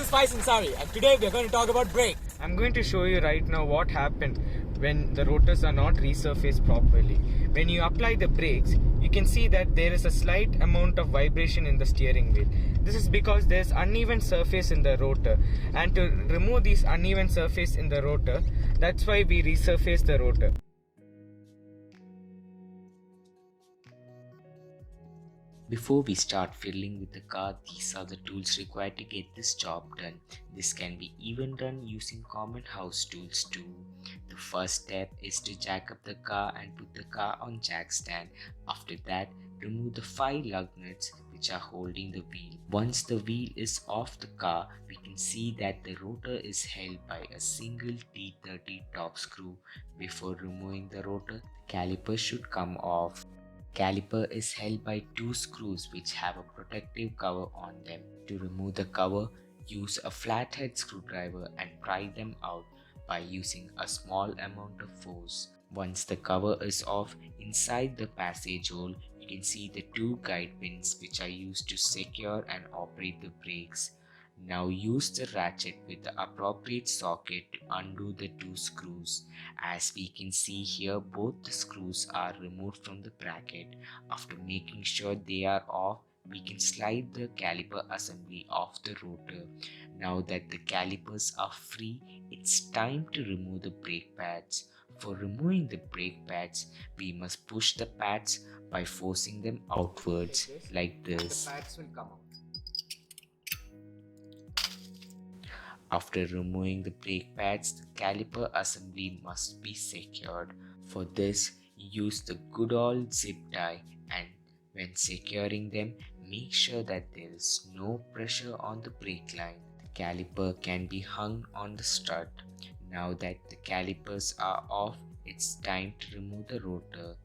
is Faisal Sari, and today we are going to talk about brakes. I'm going to show you right now what happened when the rotors are not resurfaced properly. When you apply the brakes, you can see that there is a slight amount of vibration in the steering wheel. This is because there's uneven surface in the rotor, and to remove this uneven surface in the rotor, that's why we resurface the rotor. Before we start fiddling with the car, these are the tools required to get this job done. This can be even done using common house tools too. The first step is to jack up the car and put the car on jack stand. After that, remove the 5 lug nuts which are holding the wheel. Once the wheel is off the car, we can see that the rotor is held by a single T30 top screw. Before removing the rotor, the caliper should come off. Caliper is held by 2 screws which have a protective cover on them. To remove the cover, use a flathead screwdriver and pry them out by using a small amount of force. Once the cover is off, inside the passage hole, you can see the 2 guide pins which are used to secure and operate the brakes. Now use the ratchet with the appropriate socket to undo the 2 screws. As we can see here, both the screws are removed from the bracket. After making sure they are off, we can slide the caliper assembly off the rotor. Now that the calipers are free, it's time to remove the brake pads. For removing the brake pads, we must push the pads by forcing them outwards like this. The pads will come out. After removing the brake pads, the caliper assembly must be secured. For this, use the good old zip tie, and when securing them, make sure that there is no pressure on the brake line. The caliper can be hung on the strut. Now that the calipers are off, it's time to remove the rotor.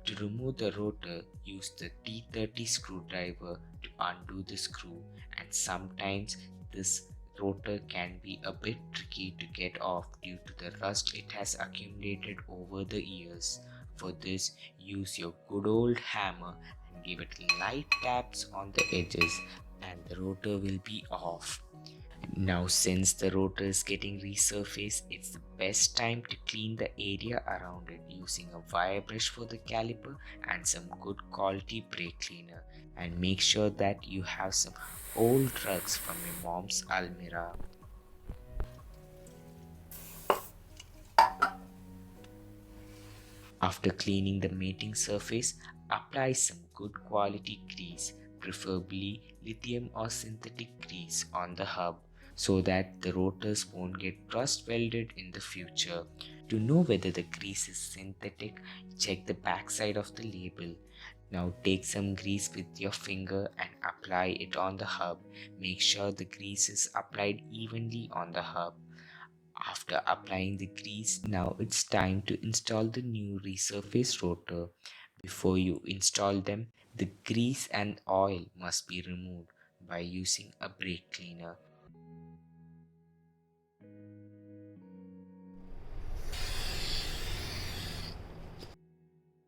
To remove the rotor, use the T30 screwdriver to undo the screw, and sometimes this rotor can be a bit tricky to get off due to the rust it has accumulated over the years. For this, use your good old hammer and give it light taps on the edges, and the rotor will be off. Now, since the rotor is getting resurfaced, it's the best time to clean the area around it using a wire brush for the caliper and some good quality brake cleaner. And make sure that you have some old rugs from your mom's almirah. After cleaning the mating surface, apply some good quality grease, preferably lithium or synthetic grease on the hub, so that the rotors won't get rust welded in the future. To know whether the grease is synthetic, check the back side of the label. Now take some grease with your finger and apply it on the hub. Make sure the grease is applied evenly on the hub. After applying the grease, now it's time to install the new resurfaced rotor. Before you install them, the grease and oil must be removed by using a brake cleaner.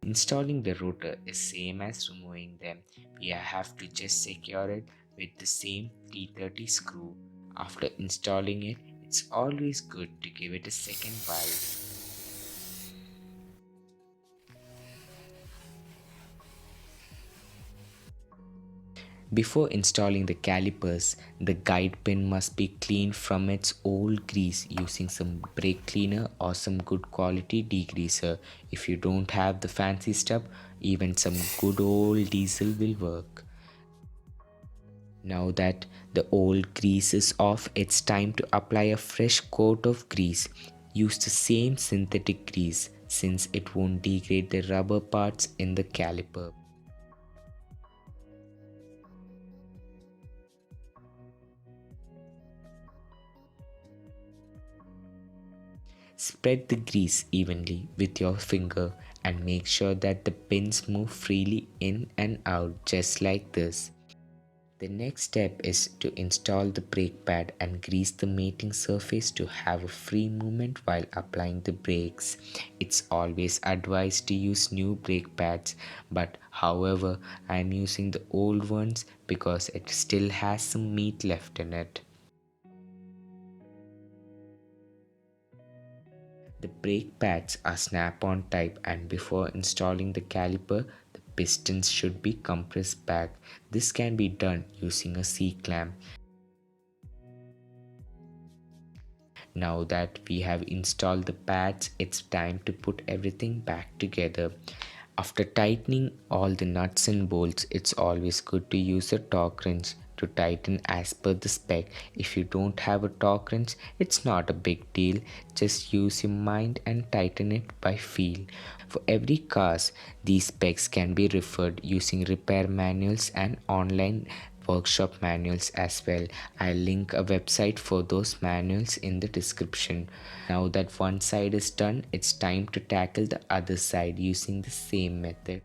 Installing the rotor is same as removing them. We have to just secure it with the same T30 screw. After installing it, it's always good to give it a second while. Before installing the calipers, the guide pin must be cleaned from its old grease using some brake cleaner or some good quality degreaser. If you don't have the fancy stuff, even some good old diesel will work. Now that the old grease is off, it's time to apply a fresh coat of grease. Use the same synthetic grease since it won't degrade the rubber parts in the caliper. Spread the grease evenly with your finger and make sure that the pins move freely in and out just like this. The next step is to install the brake pad and grease the mating surface to have a free movement while applying the brakes. It's always advised to use new brake pads, but however I am using the old ones because it still has some meat left in it. The brake pads are snap-on type, and before installing the caliper, the pistons should be compressed back. This can be done using a C-clamp. Now that we have installed the pads, it's time to put everything back together. After tightening all the nuts and bolts, it's always good to use a torque wrench to tighten as per the spec. If you don't have a torque wrench, it's not a big deal. Just use your mind and tighten it by feel. For every cars, these specs can be referred using repair manuals and online workshop manuals as well. I'll link a website for those manuals in the description. Now that one side is done, it's time to tackle the other side using the same method.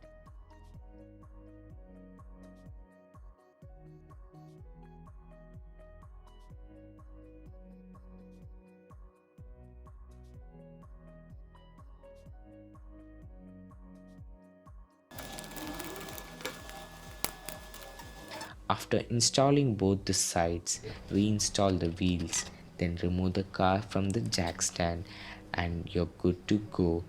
After installing both the sides, reinstall the wheels, then remove the car from the jack stand and you're good to go.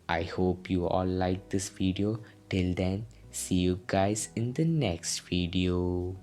I hope you all like this video. Till then, see you guys in the next video.